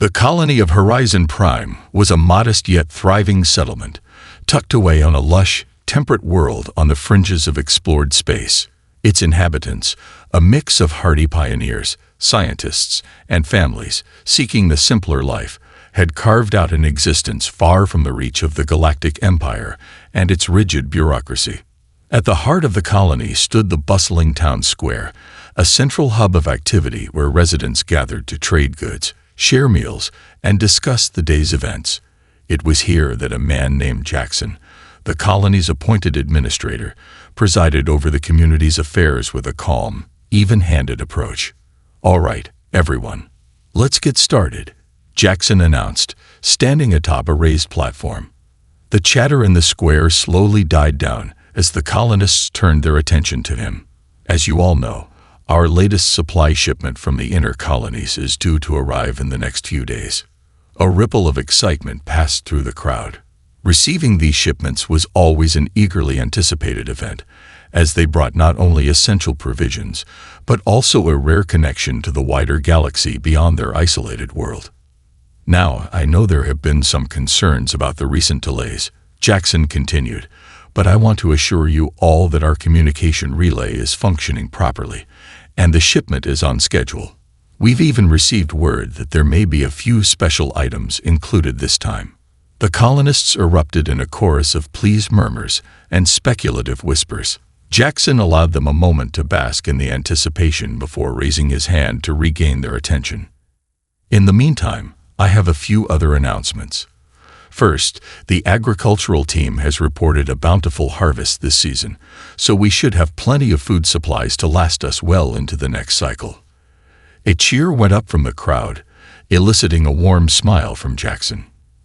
The colony of Horizon Prime was a modest yet thriving settlement, tucked away on a lush, temperate world on the fringes of explored space. Its inhabitants, a mix of hardy pioneers, scientists, and families seeking the simpler life, had carved out an existence far from the reach of the Galactic Empire and its rigid bureaucracy. At the heart of the colony stood the bustling town square, a central hub of activity where residents gathered to trade goods, share meals, and discuss the day's events. It was here that a man named Jackson, the colony's appointed administrator, presided over the community's affairs with a calm, even-handed approach. "All right, everyone, let's get started," Jackson announced, standing atop a raised platform. The chatter in the square slowly died down as the colonists turned their attention to him. "As you all know, our latest supply shipment from the inner colonies is due to arrive in the next few days." A ripple of excitement passed through the crowd. Receiving these shipments was always an eagerly anticipated event, as they brought not only essential provisions, but also a rare connection to the wider galaxy beyond their isolated world. "Now, I know there have been some concerns about the recent delays," Jackson continued, "but I want to assure you all that our communication relay is functioning properly, and the shipment is on schedule. We've even received word that there may be a few special items included this time." The colonists erupted in a chorus of pleased murmurs and speculative whispers. Jackson allowed them a moment to bask in the anticipation before raising his hand to regain their attention. "In the meantime, I have a few other announcements. First, the agricultural team has reported a bountiful harvest this season, so we should have plenty of food supplies to last us well into the next cycle." A cheer went up from the crowd, eliciting a warm smile from Jackson.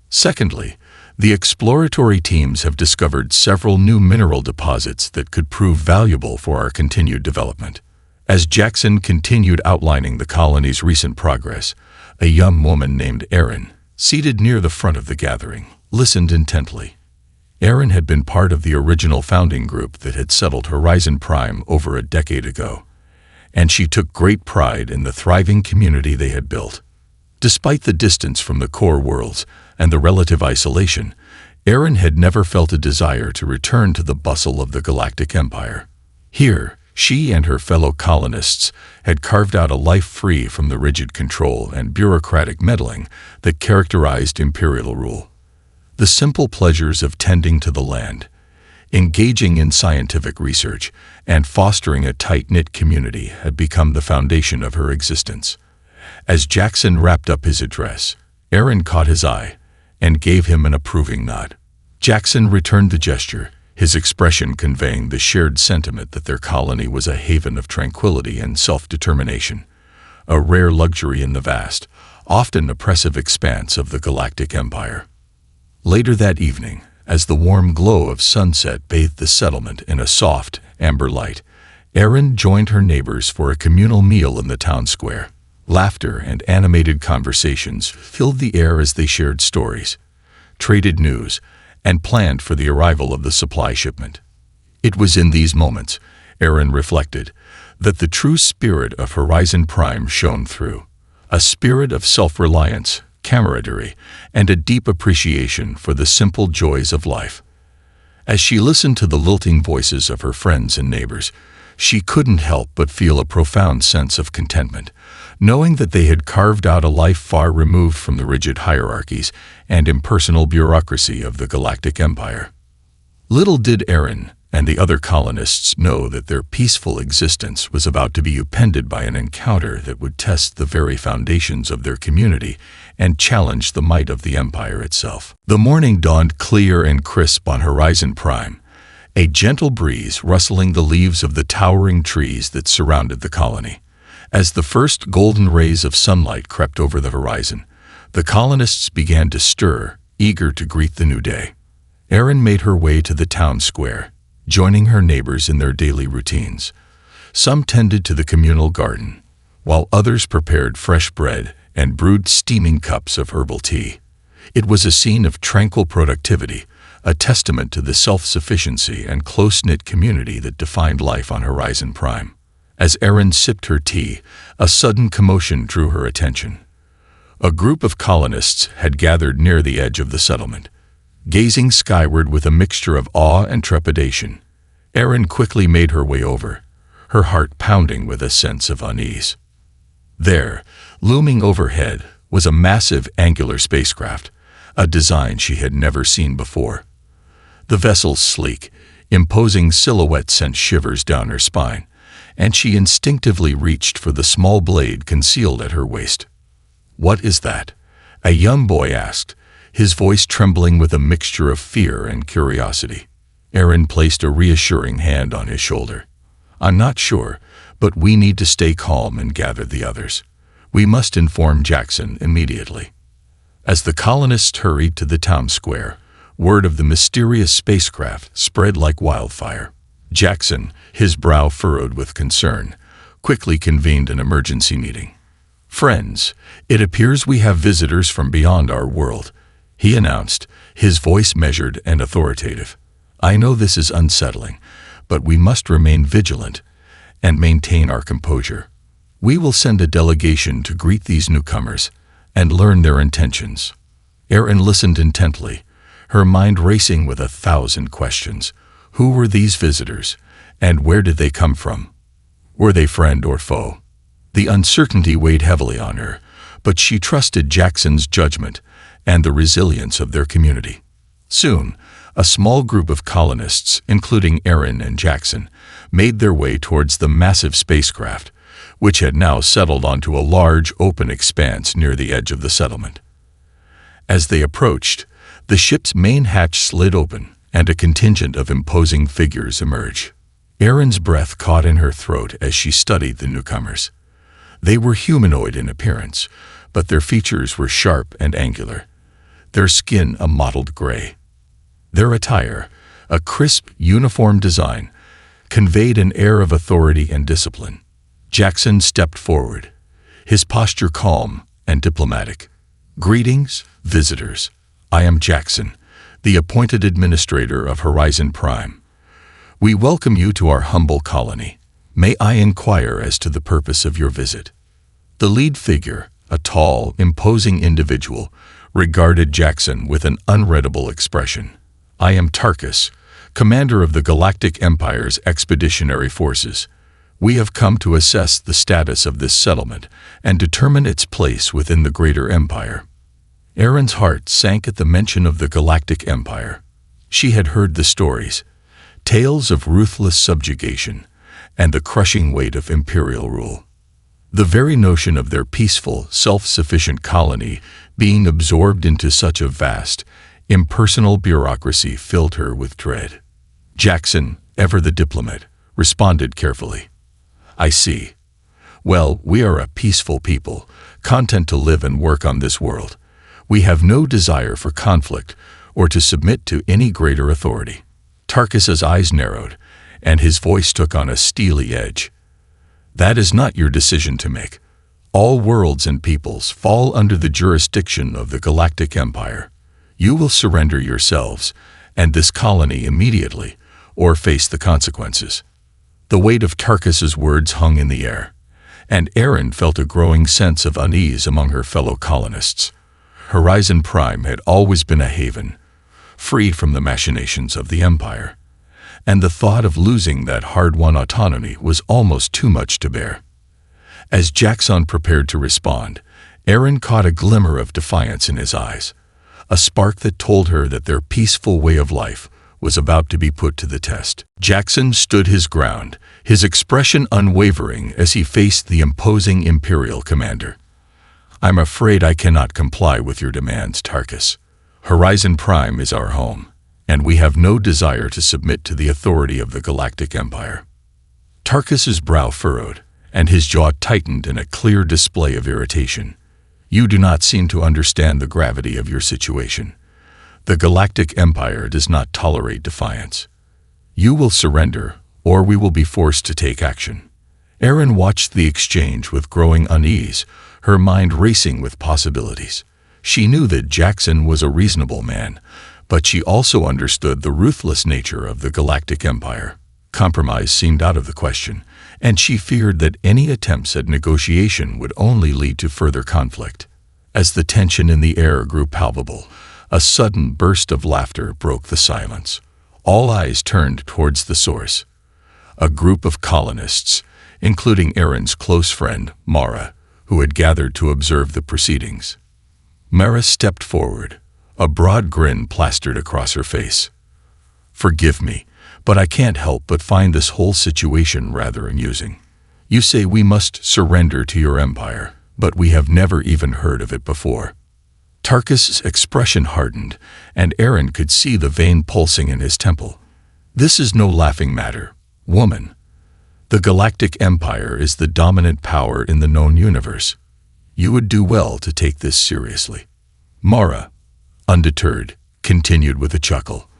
Secondly, the exploratory teams have discovered several new mineral deposits that could prove valuable for our continued development. As Jackson continued outlining the colony's recent progress, a young woman named Erin, seated near the front of the gathering, listened intently. Erin had been part of the original founding group that had settled Horizon Prime over a decade ago, and she took great pride in the thriving community they had built. Despite the distance from the core worlds and the relative isolation, Erin had never felt a desire to return to the bustle of the Galactic Empire. Here, she and her fellow colonists had carved out a life free from the rigid control and bureaucratic meddling that characterized imperial rule. The simple pleasures of tending to the land, engaging in scientific research, and fostering a tight-knit community had become the foundation of her existence. As Jackson wrapped up his address, Erin caught his eye and gave him an approving nod. Jackson returned the gesture, his expression conveying the shared sentiment that their colony was a haven of tranquility and self-determination, a rare luxury in the vast, often oppressive expanse of the Galactic Empire. Later that evening, as the warm glow of sunset bathed the settlement in a soft, amber light, Erin joined her neighbors for a communal meal in the town square. Laughter and animated conversations filled the air as they shared stories, traded news, and planned for the arrival of the supply shipment. It was in these moments, Erin reflected, that the true spirit of Horizon Prime shone through, a spirit of self-reliance, camaraderie, and a deep appreciation for the simple joys of life. As she listened to the lilting voices of her friends and neighbors, she couldn't help but feel a profound sense of contentment, knowing that they had carved out a life far removed from the rigid hierarchies and impersonal bureaucracy of the Galactic Empire. Little did Erin and the other colonists know that their peaceful existence was about to be upended by an encounter that would test the very foundations of their community and challenge the might of the Empire itself. The morning dawned clear and crisp on Horizon Prime, a gentle breeze rustling the leaves of the towering trees that surrounded the colony. As the first golden rays of sunlight crept over the horizon, the colonists began to stir, eager to greet the new day. Erin made her way to the town square, joining her neighbors in their daily routines. Some tended to the communal garden, while others prepared fresh bread and brewed steaming cups of herbal tea. It was a scene of tranquil productivity, a testament to the self-sufficiency and close-knit community that defined life on Horizon Prime. As Erin sipped her tea, a sudden commotion drew her attention. A group of colonists had gathered near the edge of the settlement, gazing skyward with a mixture of awe and trepidation. Erin quickly made her way over, her heart pounding with a sense of unease. There, looming overhead, was a massive angular spacecraft, a design she had never seen before. The vessel's sleek, imposing silhouette sent shivers down her spine, and she instinctively reached for the small blade concealed at her waist. "What is that?" a young boy asked, his voice trembling with a mixture of fear and curiosity. Erin placed a reassuring hand on his shoulder. "I'm not sure, but we need to stay calm and gather the others. We must inform Jackson immediately." As the colonists hurried to the town square, word of the mysterious spacecraft spread like wildfire. Jackson, his brow furrowed with concern, quickly convened an emergency meeting. "Friends, it appears we have visitors from beyond our world," he announced, his voice measured and authoritative. "I know this is unsettling, but we must remain vigilant and maintain our composure. We will send a delegation to greet these newcomers and learn their intentions." Erin listened intently, her mind racing with 1,000 questions. Who were these visitors, and where did they come from? Were they friend or foe? The uncertainty weighed heavily on her, but she trusted Jackson's judgment and the resilience of their community. Soon, a small group of colonists, including Erin and Jackson, made their way towards the massive spacecraft, which had now settled onto a large open expanse near the edge of the settlement. As they approached, the ship's main hatch slid open, and a contingent of imposing figures emerged. Erin's breath caught in her throat as she studied the newcomers. They were humanoid in appearance, but their features were sharp and angular, their skin a mottled gray. Their attire, a crisp, uniform design, conveyed an air of authority and discipline. Jackson stepped forward, his posture calm and diplomatic. "Greetings, visitors. I am Jackson, the appointed administrator of Horizon Prime. We welcome you to our humble colony. May I inquire as to the purpose of your visit?" The lead figure, a tall, imposing individual, regarded Jackson with an unreadable expression. "I am Tarkus, commander of the Galactic Empire's expeditionary forces. We have come to assess the status of this settlement and determine its place within the greater empire." Erin's heart sank at the mention of the Galactic Empire. She had heard the stories, tales of ruthless subjugation, and the crushing weight of imperial rule. The very notion of their peaceful, self-sufficient colony being absorbed into such a vast, impersonal bureaucracy filled her with dread. Jackson, ever the diplomat, responded carefully. "I see. Well, we are a peaceful people, content to live and work on this world. We have no desire for conflict or to submit to any greater authority." Tarkus's eyes narrowed, and his voice took on a steely edge. "That is not your decision to make. All worlds and peoples fall under the jurisdiction of the Galactic Empire. You will surrender yourselves and this colony immediately, or face the consequences." The weight of Tarkus's words hung in the air, and Erin felt a growing sense of unease among her fellow colonists. Horizon Prime had always been a haven, free from the machinations of the Empire, and the thought of losing that hard-won autonomy was almost too much to bear. As Jackson prepared to respond, Erin caught a glimmer of defiance in his eyes, a spark that told her that their peaceful way of life was about to be put to the test. Jackson stood his ground, his expression unwavering as he faced the imposing Imperial commander. "I'm afraid I cannot comply with your demands, Tarkus. Horizon Prime is our home, and we have no desire to submit to the authority of the Galactic Empire." Tarkus's brow furrowed, and his jaw tightened in a clear display of irritation. "You do not seem to understand the gravity of your situation. The Galactic Empire does not tolerate defiance. You will surrender, or we will be forced to take action." Erin watched the exchange with growing unease, her mind racing with possibilities. She knew that Jackson was a reasonable man, but she also understood the ruthless nature of the Galactic Empire. Compromise seemed out of the question, and she feared that any attempts at negotiation would only lead to further conflict. As the tension in the air grew palpable, a sudden burst of laughter broke the silence. All eyes turned towards the source. A group of colonists, including Aaron's close friend, Mara, who had gathered to observe the proceedings. Mara stepped forward, a broad grin plastered across her face. "Forgive me, but I can't help but find this whole situation rather amusing. You say we must surrender to your empire, but we have never even heard of it before." Tarkus's expression hardened, and Aaron could see the vein pulsing in his temple. "This is no laughing matter, woman. The Galactic Empire is the dominant power in the known universe. You would do well to take this seriously." Mara, undeterred, continued with a chuckle.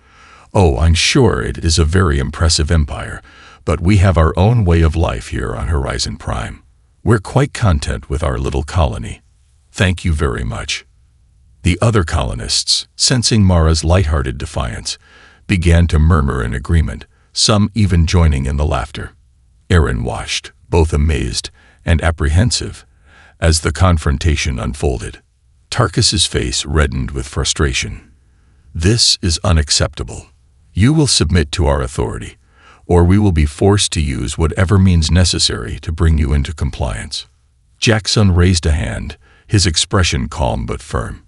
"Oh, I'm sure it is a very impressive empire, but we have our own way of life here on Horizon Prime. We're quite content with our little colony. Thank you very much." The other colonists, sensing Mara's light-hearted defiance, began to murmur in agreement, some even joining in the laughter. Aaron watched, both amazed and apprehensive, as the confrontation unfolded. Tarkus's face reddened with frustration. "This is unacceptable. You will submit to our authority, or we will be forced to use whatever means necessary to bring you into compliance." Jackson raised a hand, his expression calm but firm.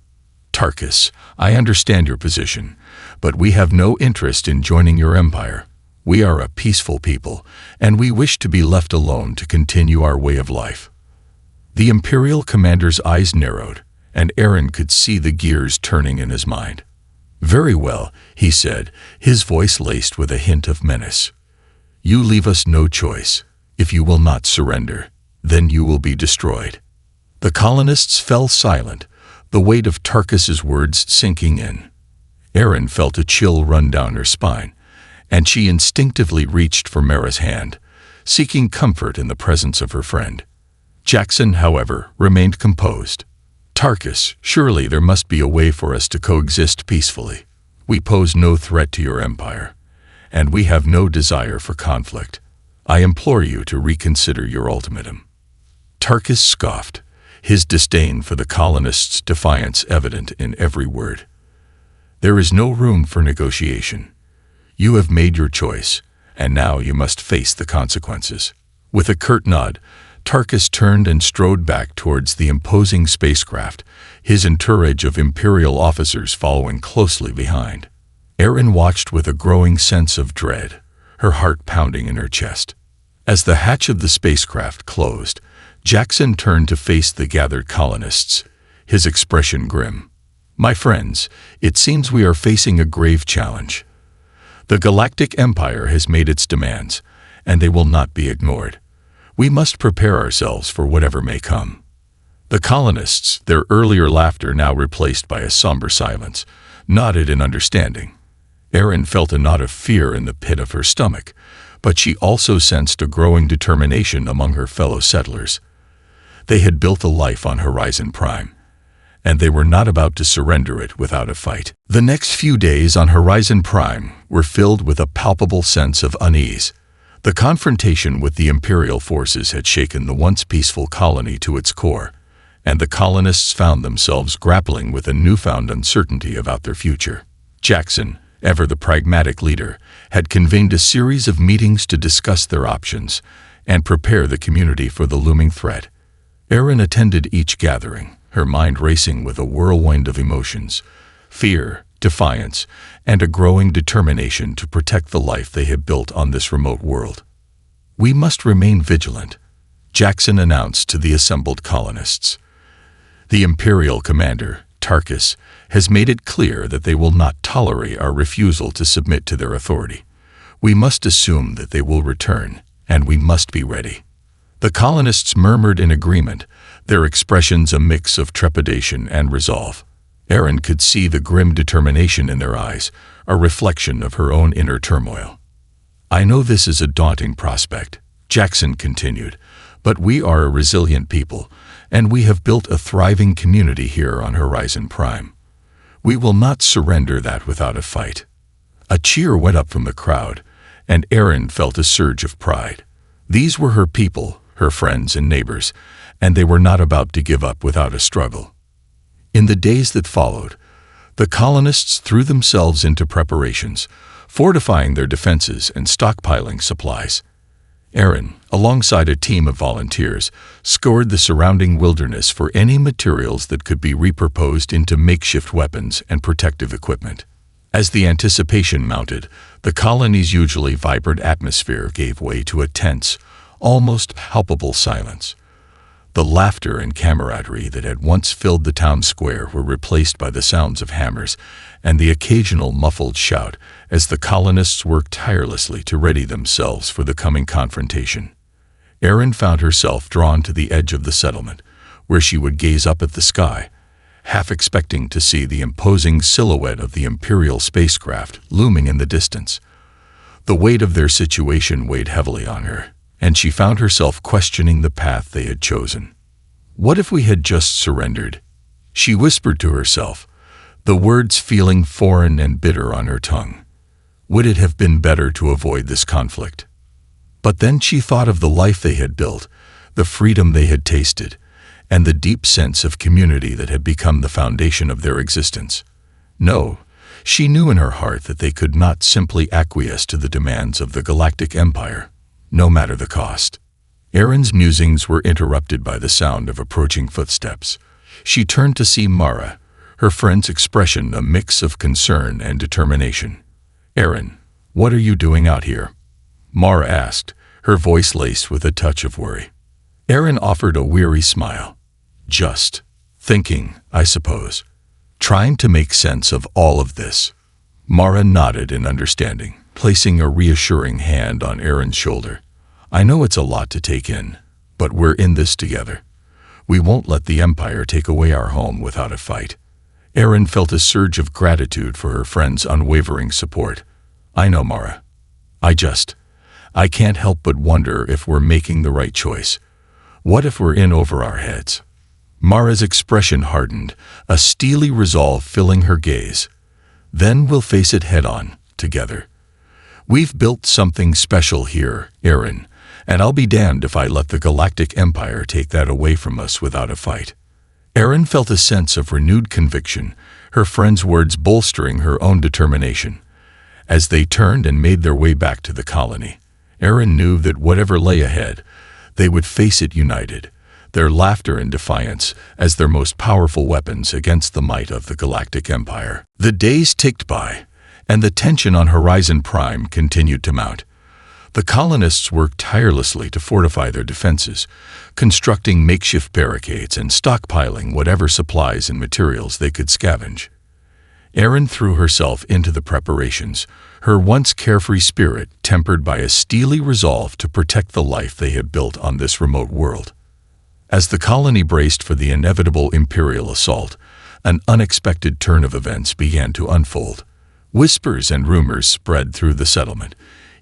"Tarkus, I understand your position, but we have no interest in joining your empire. We are a peaceful people, and we wish to be left alone to continue our way of life." The Imperial commander's eyes narrowed, and Aaron could see the gears turning in his mind. "Very well," he said, his voice laced with a hint of menace. "You leave us no choice. If you will not surrender, then you will be destroyed." The colonists fell silent, the weight of Tarkus's words sinking in. Aaron felt a chill run down her spine, and she instinctively reached for Mara's hand, seeking comfort in the presence of her friend. Jackson, however, remained composed. "Tarkus, surely there must be a way for us to coexist peacefully. We pose no threat to your empire, and we have no desire for conflict. I implore you to reconsider your ultimatum." Tarkus scoffed, his disdain for the colonists' defiance evident in every word. "There is no room for negotiation. You have made your choice, and now you must face the consequences." With a curt nod, Tarkus turned and strode back towards the imposing spacecraft, his entourage of Imperial officers following closely behind. Aaron watched with a growing sense of dread, her heart pounding in her chest. As the hatch of the spacecraft closed, Jackson turned to face the gathered colonists, his expression grim. "My friends, it seems we are facing a grave challenge. The Galactic Empire has made its demands, and they will not be ignored. We must prepare ourselves for whatever may come." The colonists, their earlier laughter now replaced by a somber silence, nodded in understanding. Aaron felt a knot of fear in the pit of her stomach, but she also sensed a growing determination among her fellow settlers. They had built a life on Horizon Prime, and they were not about to surrender it without a fight. The next few days on Horizon Prime were filled with a palpable sense of unease. The confrontation with the Imperial forces had shaken the once peaceful colony to its core, and the colonists found themselves grappling with a newfound uncertainty about their future. Jackson, ever the pragmatic leader, had convened a series of meetings to discuss their options and prepare the community for the looming threat. Aaron attended each gathering, her mind racing with a whirlwind of emotions: fear, defiance, and a growing determination to protect the life they had built on this remote world. "We must remain vigilant," Jackson announced to the assembled colonists. "The Imperial commander, Tarkus, has made it clear that they will not tolerate our refusal to submit to their authority. We must assume that they will return, and we must be ready." The colonists murmured in agreement, their expressions a mix of trepidation and resolve. Aaron could see the grim determination in their eyes, a reflection of her own inner turmoil. "I know this is a daunting prospect," Jackson continued, "but we are a resilient people, and we have built a thriving community here on Horizon Prime. We will not surrender that without a fight." A cheer went up from the crowd, and Aaron felt a surge of pride. These were her people, her friends and neighbors, and they were not about to give up without a struggle. In the days that followed, the colonists threw themselves into preparations, fortifying their defenses and stockpiling supplies. Aaron, alongside a team of volunteers, scoured the surrounding wilderness for any materials that could be repurposed into makeshift weapons and protective equipment. As the anticipation mounted, the colony's usually vibrant atmosphere gave way to a tense, almost palpable silence. The laughter and camaraderie that had once filled the town square were replaced by the sounds of hammers and the occasional muffled shout as the colonists worked tirelessly to ready themselves for the coming confrontation. Erin found herself drawn to the edge of the settlement, where she would gaze up at the sky, half expecting to see the imposing silhouette of the Imperial spacecraft looming in the distance. The weight of their situation weighed heavily on her, and she found herself questioning the path they had chosen. What if we had just surrendered? She whispered to herself, the words feeling foreign and bitter on her tongue. Would it have been better to avoid this conflict? But then she thought of the life they had built, the freedom they had tasted, and the deep sense of community that had become the foundation of their existence. No, she knew in her heart that they could not simply acquiesce to the demands of the Galactic Empire, no matter the cost. Erin's musings were interrupted by the sound of approaching footsteps. She turned to see Mara, her friend's expression a mix of concern and determination. "Erin, what are you doing out here?" Mara asked, her voice laced with a touch of worry. Erin offered a weary smile. "Just thinking, I suppose. Trying to make sense of all of this." Mara nodded in understanding, placing a reassuring hand on Erin's shoulder. "I know it's a lot to take in, but we're in this together. We won't let the Empire take away our home without a fight." Erin felt a surge of gratitude for her friend's unwavering support. "I know, Mara. I can't help but wonder if we're making the right choice. What if we're in over our heads?" Mara's expression hardened, a steely resolve filling her gaze. "Then we'll face it head-on, together. We've built something special here, Erin, and I'll be damned if I let the Galactic Empire take that away from us without a fight." Erin felt a sense of renewed conviction, her friend's words bolstering her own determination. As they turned and made their way back to the colony, Erin knew that whatever lay ahead, they would face it united, their laughter and defiance as their most powerful weapons against the might of the Galactic Empire. The days ticked by, and the tension on Horizon Prime continued to mount. The colonists worked tirelessly to fortify their defenses, constructing makeshift barricades and stockpiling whatever supplies and materials they could scavenge. Erin threw herself into the preparations, her once carefree spirit tempered by a steely resolve to protect the life they had built on this remote world. As the colony braced for the inevitable Imperial assault, an unexpected turn of events began to unfold. Whispers and rumors spread through the settlement,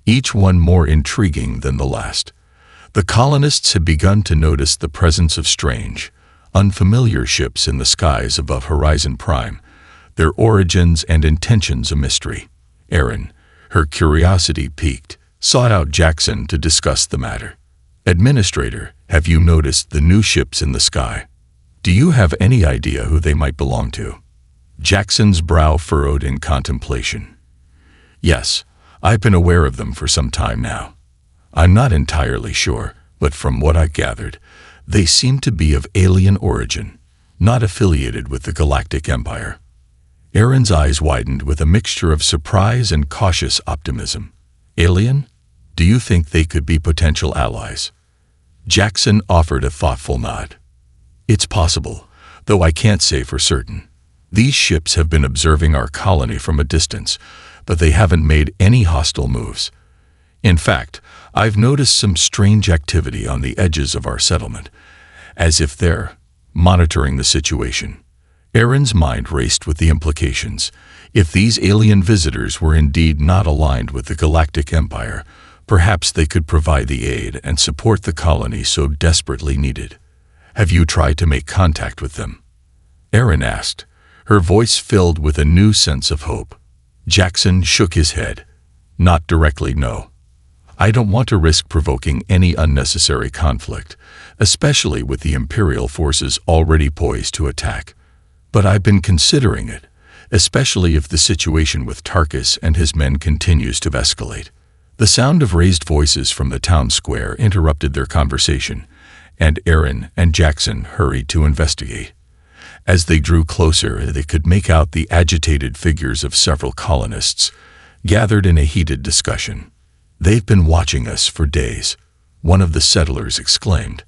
each one more intriguing than the last. The colonists had begun to notice the presence of strange, unfamiliar ships in the skies above Horizon Prime, their origins and intentions a mystery. Erin, her curiosity piqued, sought out Jackson to discuss the matter. "Administrator, have you noticed the new ships in the sky? Do you have any idea who they might belong to?" Jackson's brow furrowed in contemplation. "Yes, I've been aware of them for some time now. I'm not entirely sure, but from what I gathered, they seem to be of alien origin, not affiliated with the Galactic Empire." Erin's eyes widened with a mixture of surprise and cautious optimism. "Alien? Do you think they could be potential allies?" Jackson offered a thoughtful nod. "It's possible, though I can't say for certain. These ships have been observing our colony from a distance, but they haven't made any hostile moves. In fact, I've noticed some strange activity on the edges of our settlement, as if they're monitoring the situation." Erin's mind raced with the implications. If these alien visitors were indeed not aligned with the Galactic Empire, perhaps they could provide the aid and support the colony so desperately needed. "Have you tried to make contact with them?" Erin asked, her voice filled with a new sense of hope. Jackson shook his head. "Not directly, no. I don't want to risk provoking any unnecessary conflict, especially with the Imperial forces already poised to attack. But I've been considering it, especially if the situation with Tarkus and his men continues to escalate. The sound of raised voices from the town square interrupted their conversation, and Aaron and Jackson hurried to investigate. As they drew closer, they could make out the agitated figures of several colonists, gathered in a heated discussion. "They've been watching us for days," one of the settlers exclaimed.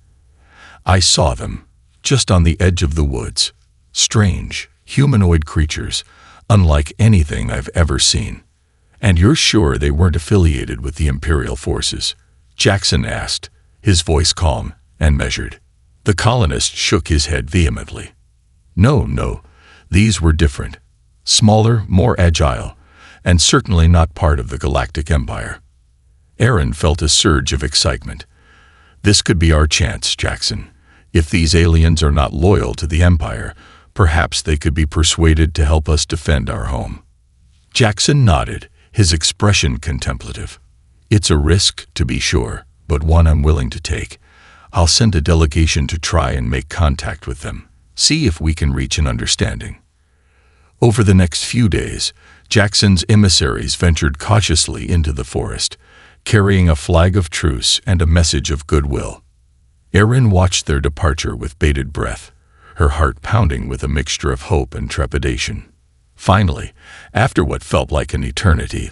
"I saw them, just on the edge of the woods. Strange, humanoid creatures, unlike anything I've ever seen." "And you're sure they weren't affiliated with the Imperial forces?" Jackson asked, his voice calm and measured. The colonist shook his head vehemently. No, these were different. Smaller, more agile, and certainly not part of the Galactic Empire. Aaron felt a surge of excitement. "This could be our chance, Jackson. If these aliens are not loyal to the Empire, perhaps they could be persuaded to help us defend our home." Jackson nodded, his expression contemplative. "It's a risk, to be sure, but one I'm willing to take. I'll send a delegation to try and make contact with them, see if we can reach an understanding." Over the next few days, Jackson's emissaries ventured cautiously into the forest, carrying a flag of truce and a message of goodwill. Erin watched their departure with bated breath, her heart pounding with a mixture of hope and trepidation. Finally, after what felt like an eternity,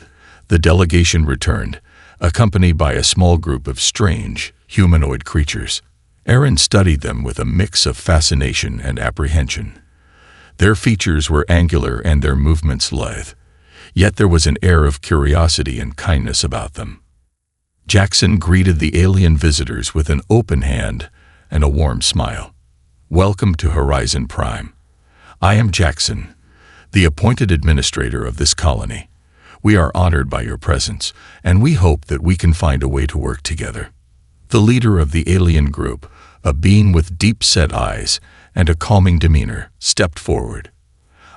the delegation returned, accompanied by a small group of strange, humanoid creatures. Erin studied them with a mix of fascination and apprehension. Their features were angular and their movements lithe, yet there was an air of curiosity and kindness about them. Jackson greeted the alien visitors with an open hand and a warm smile. "Welcome to Horizon Prime. I am Jackson, the appointed administrator of this colony. We are honored by your presence, and we hope that we can find a way to work together." The leader of the alien group, a being with deep-set eyes and a calming demeanor, stepped forward.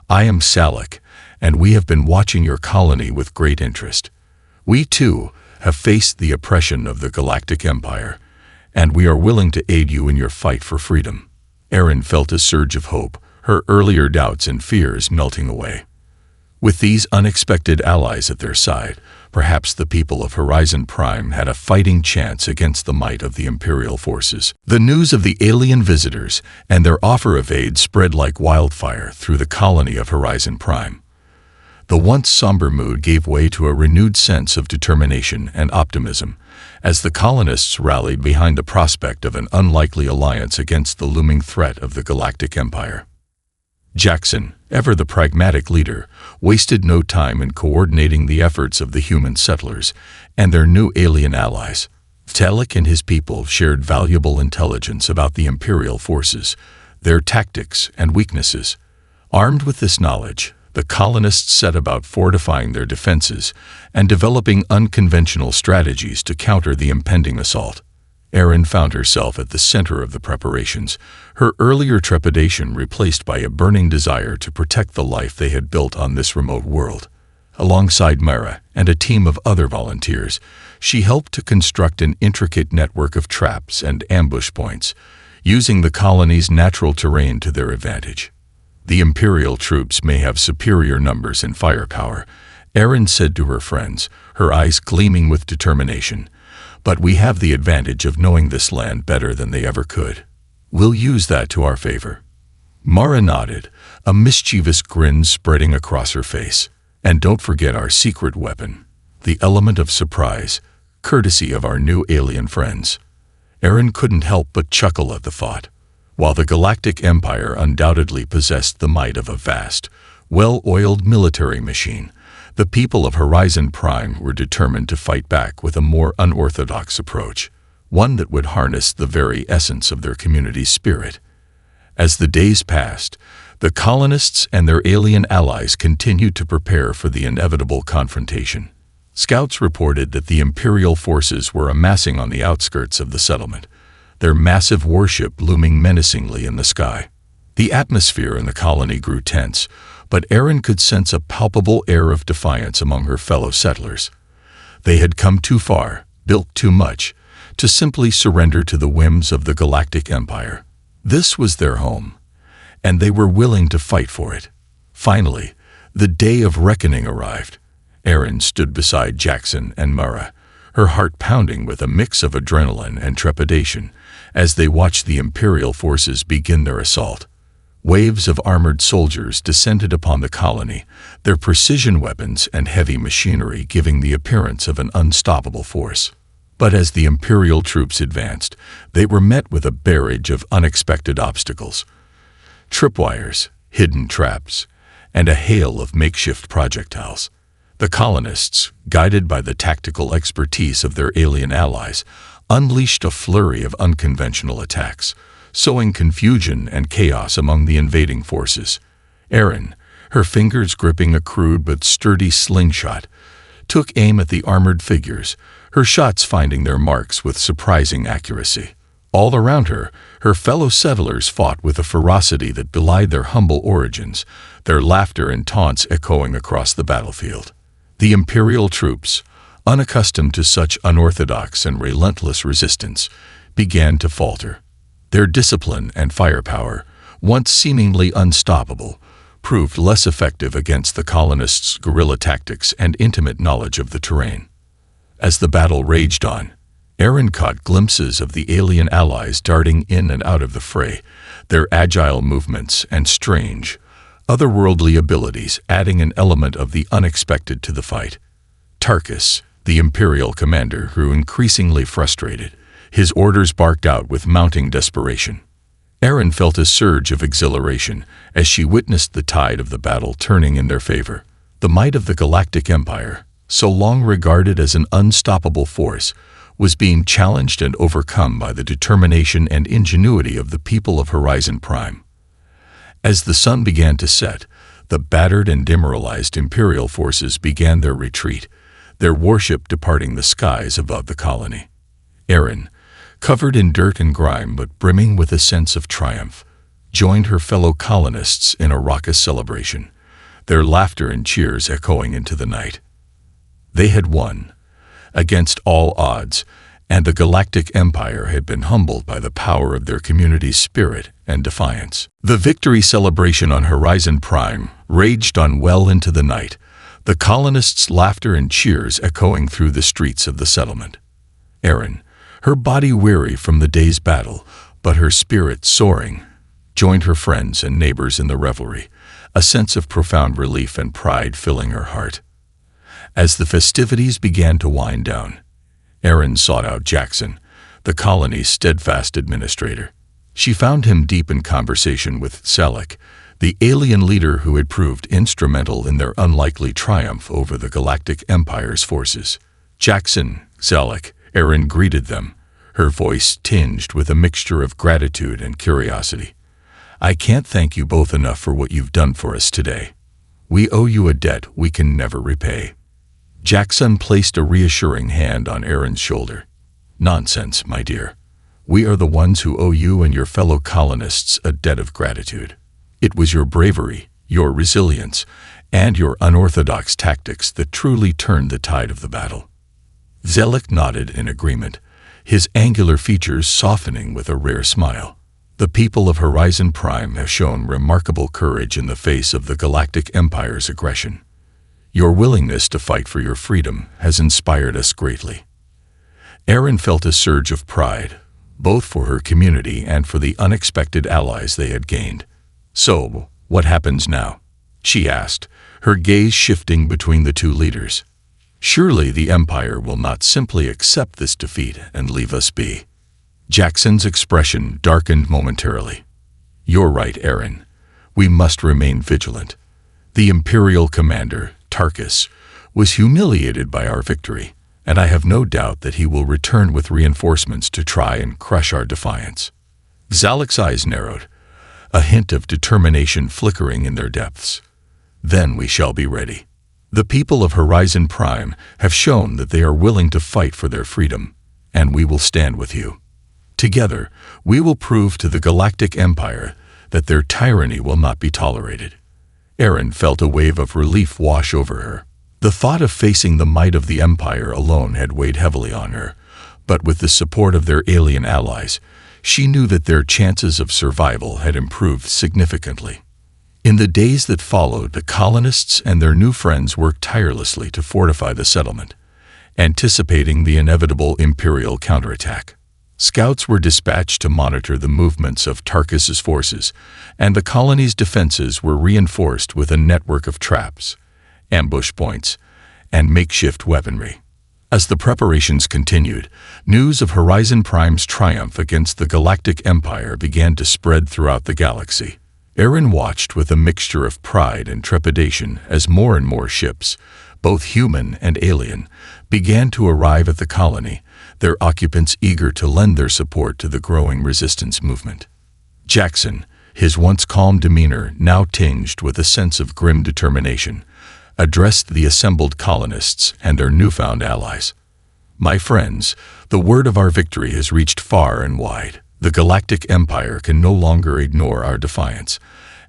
"I am Salak, and we have been watching your colony with great interest. We, too, have faced the oppression of the Galactic Empire, and we are willing to aid you in your fight for freedom." Erin felt a surge of hope, her earlier doubts and fears melting away. With these unexpected allies at their side, perhaps the people of Horizon Prime had a fighting chance against the might of the Imperial forces. The news of the alien visitors and their offer of aid spread like wildfire through the colony of Horizon Prime. The once somber mood gave way to a renewed sense of determination and optimism, as the colonists rallied behind the prospect of an unlikely alliance against the looming threat of the Galactic Empire. Jackson, ever the pragmatic leader, wasted no time in coordinating the efforts of the human settlers and their new alien allies. Salak and his people shared valuable intelligence about the Imperial forces, their tactics and weaknesses. Armed with this knowledge, the colonists set about fortifying their defenses and developing unconventional strategies to counter the impending assault. Erin found herself at the center of the preparations, her earlier trepidation replaced by a burning desire to protect the life they had built on this remote world. Alongside Mara and a team of other volunteers, she helped to construct an intricate network of traps and ambush points, using the colony's natural terrain to their advantage. "The Imperial troops may have superior numbers and firepower," Erin said to her friends, her eyes gleaming with determination. "But we have the advantage of knowing this land better than they ever could. We'll use that to our favor." Mara nodded, a mischievous grin spreading across her face. "And don't forget our secret weapon, the element of surprise, courtesy of our new alien friends." Erin couldn't help but chuckle at the thought. While the Galactic Empire undoubtedly possessed the might of a vast, well-oiled military machine, the people of Horizon Prime were determined to fight back with a more unorthodox approach, one that would harness the very essence of their community's spirit. As the days passed, the colonists and their alien allies continued to prepare for the inevitable confrontation. Scouts reported that the Imperial forces were amassing on the outskirts of the settlement, their massive warship looming menacingly in the sky. The atmosphere in the colony grew tense, but Erin could sense a palpable air of defiance among her fellow settlers. They had come too far, built too much, to simply surrender to the whims of the Galactic Empire. This was their home, and they were willing to fight for it. Finally, the day of reckoning arrived. Erin stood beside Jackson and Mara, her heart pounding with a mix of adrenaline and trepidation as they watched the Imperial forces begin their assault. Waves of armored soldiers descended upon the colony, their precision weapons and heavy machinery giving the appearance of an unstoppable force. But as the Imperial troops advanced, they were met with a barrage of unexpected obstacles. Tripwires, hidden traps, and a hail of makeshift projectiles. The colonists, guided by the tactical expertise of their alien allies, unleashed a flurry of unconventional attacks, sowing confusion and chaos among the invading forces. Erin, her fingers gripping a crude but sturdy slingshot, took aim at the armored figures, her shots finding their marks with surprising accuracy. All around her, her fellow settlers fought with a ferocity that belied their humble origins, their laughter and taunts echoing across the battlefield. The Imperial troops, unaccustomed to such unorthodox and relentless resistance, began to falter. Their discipline and firepower, once seemingly unstoppable, proved less effective against the colonists' guerrilla tactics and intimate knowledge of the terrain. As the battle raged on, Erin caught glimpses of the alien allies darting in and out of the fray, their agile movements and strange, otherworldly abilities adding an element of the unexpected to the fight. Tarkus, the Imperial commander, grew increasingly frustrated, his orders barked out with mounting desperation. Erin felt a surge of exhilaration as she witnessed the tide of the battle turning in their favor. The might of the Galactic Empire, so long regarded as an unstoppable force, was being challenged and overcome by the determination and ingenuity of the people of Horizon Prime. As the sun began to set, the battered and demoralized Imperial forces began their retreat, their warship departing the skies above the colony. Erin, covered in dirt and grime but brimming with a sense of triumph, joined her fellow colonists in a raucous celebration, their laughter and cheers echoing into the night. They had won, against all odds, and the Galactic Empire had been humbled by the power of their community's spirit and defiance. The victory celebration on Horizon Prime raged on well into the night, the colonists' laughter and cheers echoing through the streets of the settlement. Erin, her body weary from the day's battle, but her spirit soaring, joined her friends and neighbors in the revelry, a sense of profound relief and pride filling her heart. As the festivities began to wind down, Erin sought out Jackson, the colony's steadfast administrator. She found him deep in conversation with Zelek, the alien leader who had proved instrumental in their unlikely triumph over the Galactic Empire's forces. Jackson, Zelek, Erin greeted them, her voice tinged with a mixture of gratitude and curiosity. "I can't thank you both enough for what you've done for us today. We owe you a debt we can never repay." Jackson placed a reassuring hand on Erin's shoulder. "Nonsense, my dear. We are the ones who owe you and your fellow colonists a debt of gratitude. It was your bravery, your resilience, and your unorthodox tactics that truly turned the tide of the battle." Zelek nodded in agreement, his angular features softening with a rare smile. "The people of Horizon Prime have shown remarkable courage in the face of the Galactic Empire's aggression. Your willingness to fight for your freedom has inspired us greatly." Erin felt a surge of pride, both for her community and for the unexpected allies they had gained. "So, what happens now?" she asked, her gaze shifting between the two leaders. "Surely the Empire will not simply accept this defeat and leave us be." Jackson's expression darkened momentarily. "You're right, Erin. We must remain vigilant. The Imperial commander, Tarkus, was humiliated by our victory, and I have no doubt that he will return with reinforcements to try and crush our defiance." Zalek's eyes narrowed, a hint of determination flickering in their depths. "Then we shall be ready. The people of Horizon Prime have shown that they are willing to fight for their freedom, and we will stand with you. Together, we will prove to the Galactic Empire that their tyranny will not be tolerated." Erin felt a wave of relief wash over her. The thought of facing the might of the Empire alone had weighed heavily on her, but with the support of their alien allies, she knew that their chances of survival had improved significantly. In the days that followed, the colonists and their new friends worked tirelessly to fortify the settlement, anticipating the inevitable Imperial counterattack. Scouts were dispatched to monitor the movements of Tarkus's forces, and the colony's defenses were reinforced with a network of traps, ambush points, and makeshift weaponry. As the preparations continued, news of Horizon Prime's triumph against the Galactic Empire began to spread throughout the galaxy. Aaron watched with a mixture of pride and trepidation as more and more ships, both human and alien, began to arrive at the colony, their occupants eager to lend their support to the growing resistance movement. Jackson, his once calm demeanor now tinged with a sense of grim determination, addressed the assembled colonists and their newfound allies. "My friends, the word of our victory has reached far and wide. The Galactic Empire can no longer ignore our defiance,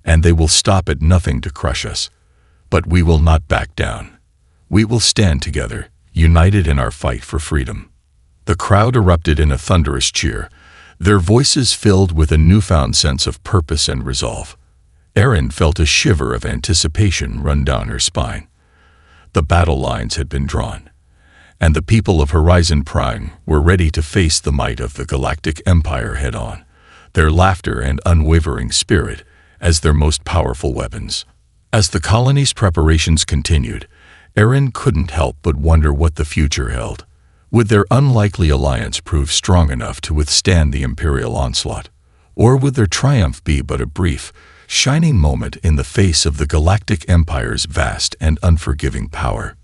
and they will stop at nothing to crush us. But we will not back down. We will stand together, united in our fight for freedom." The crowd erupted in a thunderous cheer, their voices filled with a newfound sense of purpose and resolve. Aaron felt a shiver of anticipation run down her spine. The battle lines had been drawn, and the people of Horizon Prime were ready to face the might of the Galactic Empire head-on, their laughter and unwavering spirit as their most powerful weapons. As the colony's preparations continued, Aaron couldn't help but wonder what the future held. Would their unlikely alliance prove strong enough to withstand the Imperial onslaught? Or would their triumph be but a brief, shining moment in the face of the Galactic Empire's vast and unforgiving power?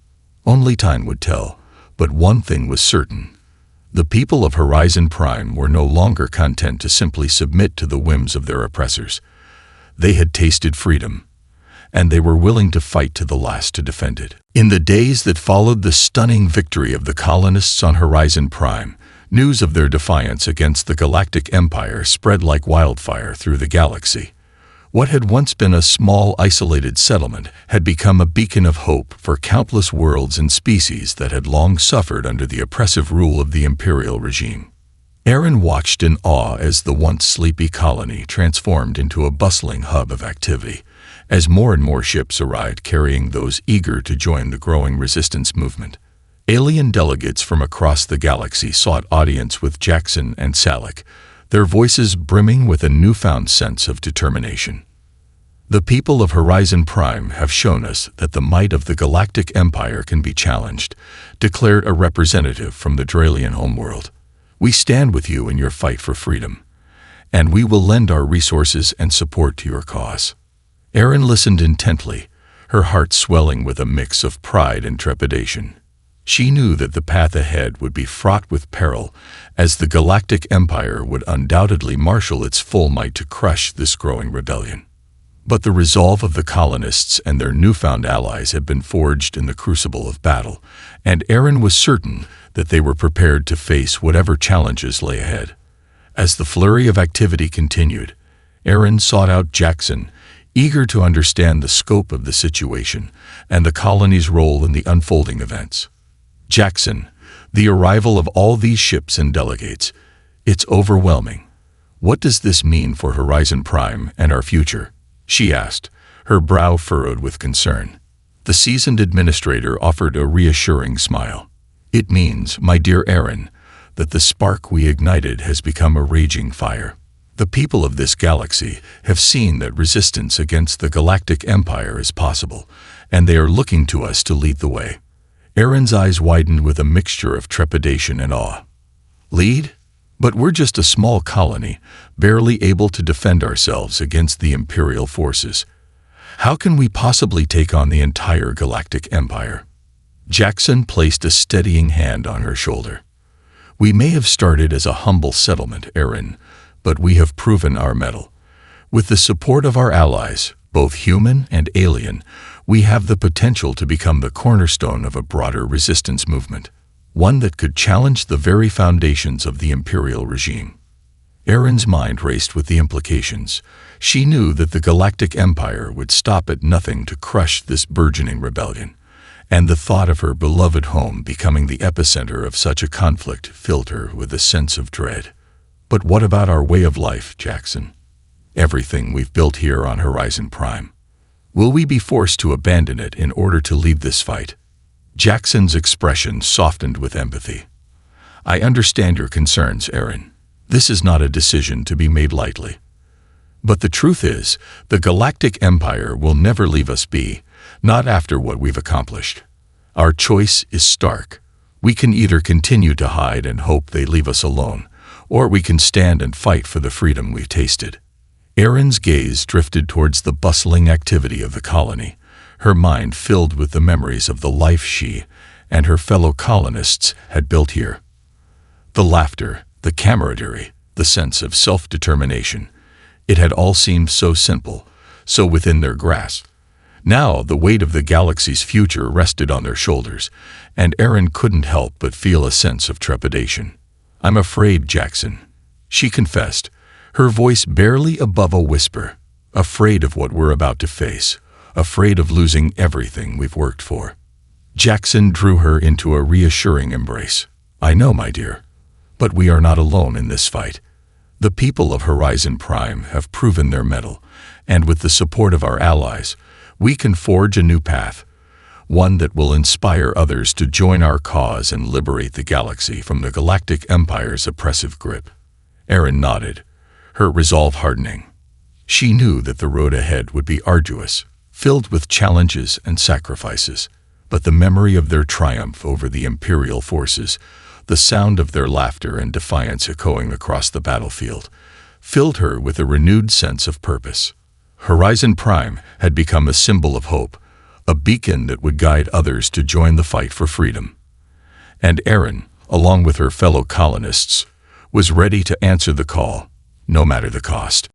Only time would tell, but one thing was certain. The people of Horizon Prime were no longer content to simply submit to the whims of their oppressors. They had tasted freedom, and they were willing to fight to the last to defend it. In the days that followed the stunning victory of the colonists on Horizon Prime, news of their defiance against the Galactic Empire spread like wildfire through the galaxy. What had once been a small, isolated settlement had become a beacon of hope for countless worlds and species that had long suffered under the oppressive rule of the Imperial regime. Aaron watched in awe as the once sleepy colony transformed into a bustling hub of activity, as more and more ships arrived carrying those eager to join the growing resistance movement. Alien delegates from across the galaxy sought audience with Jackson and Salik, their voices brimming with a newfound sense of determination. "The people of Horizon Prime have shown us that the might of the Galactic Empire can be challenged," declared a representative from the Dralian homeworld. "We stand with you in your fight for freedom, and we will lend our resources and support to your cause." Aaron listened intently, her heart swelling with a mix of pride and trepidation. She knew that the path ahead would be fraught with peril, as the Galactic Empire would undoubtedly marshal its full might to crush this growing rebellion. But the resolve of the colonists and their newfound allies had been forged in the crucible of battle, and Aaron was certain that they were prepared to face whatever challenges lay ahead. As the flurry of activity continued, Aaron sought out Jackson, eager to understand the scope of the situation and the colony's role in the unfolding events. "Jackson, the arrival of all these ships and delegates, it's overwhelming. What does this mean for Horizon Prime and our future?" she asked, her brow furrowed with concern. The seasoned administrator offered a reassuring smile. "It means, my dear Aaron, that the spark we ignited has become a raging fire. The people of this galaxy have seen that resistance against the Galactic Empire is possible, and they are looking to us to lead the way." Aaron's eyes widened with a mixture of trepidation and awe. "Lead? But we're just a small colony, barely able to defend ourselves against the Imperial forces. How can we possibly take on the entire Galactic Empire?" Jackson placed a steadying hand on her shoulder. "We may have started as a humble settlement, Aaron, but we have proven our mettle. With the support of our allies, both human and alien, we have the potential to become the cornerstone of a broader resistance movement, one that could challenge the very foundations of the Imperial regime." Aaron's mind raced with the implications. She knew that the Galactic Empire would stop at nothing to crush this burgeoning rebellion, and the thought of her beloved home becoming the epicenter of such a conflict filled her with a sense of dread. But what about our way of life, Jackson? Everything we've built here on Horizon Prime. Will we be forced to abandon it in order to lead this fight? Jackson's expression softened with empathy. I understand your concerns, Aaron. This is not a decision to be made lightly. But the truth is, the Galactic Empire will never leave us be, not after what we've accomplished. Our choice is stark. We can either continue to hide and hope they leave us alone, or we can stand and fight for the freedom we've tasted. Erin's gaze drifted towards the bustling activity of the colony, her mind filled with the memories of the life she and her fellow colonists had built here. The laughter, the camaraderie, the sense of self-determination. It had all seemed so simple, so within their grasp. Now the weight of the galaxy's future rested on their shoulders, and Erin couldn't help but feel a sense of trepidation. "I'm afraid, Jackson," she confessed, her voice barely above a whisper. "Afraid of what we're about to face, afraid of losing everything we've worked for." Jackson drew her into a reassuring embrace. "I know, my dear. But we are not alone in this fight. The people of Horizon Prime have proven their mettle, and with the support of our allies, we can forge a new path, one that will inspire others to join our cause and liberate the galaxy from the Galactic Empire's oppressive grip." Erin nodded, her resolve hardening. She knew that the road ahead would be arduous, filled with challenges and sacrifices, but the memory of their triumph over the Imperial forces, the sound of their laughter and defiance echoing across the battlefield, filled her with a renewed sense of purpose. Horizon Prime had become a symbol of hope, a beacon that would guide others to join the fight for freedom. And Erin, along with her fellow colonists, was ready to answer the call, no matter the cost.